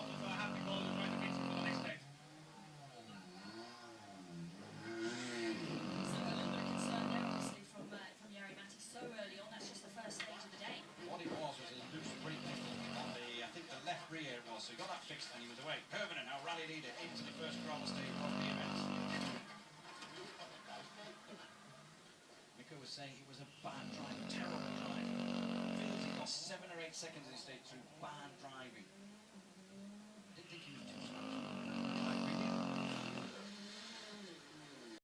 So a happy goal is going to fix it for the next stage. So a little bit of concern there, obviously, from Jari Matti so early on. That's just the first stage of the day. What it was a loose brake nickel on the, I think the left rear it was. So he got that fixed and he was away. Hervinen, now rally leader, into the first crawler stage of the event. Mika was saying it was a bad drive, terrible drive. Feels he lost 7 or 8 seconds in his stage through bad driving. I didn't think he was too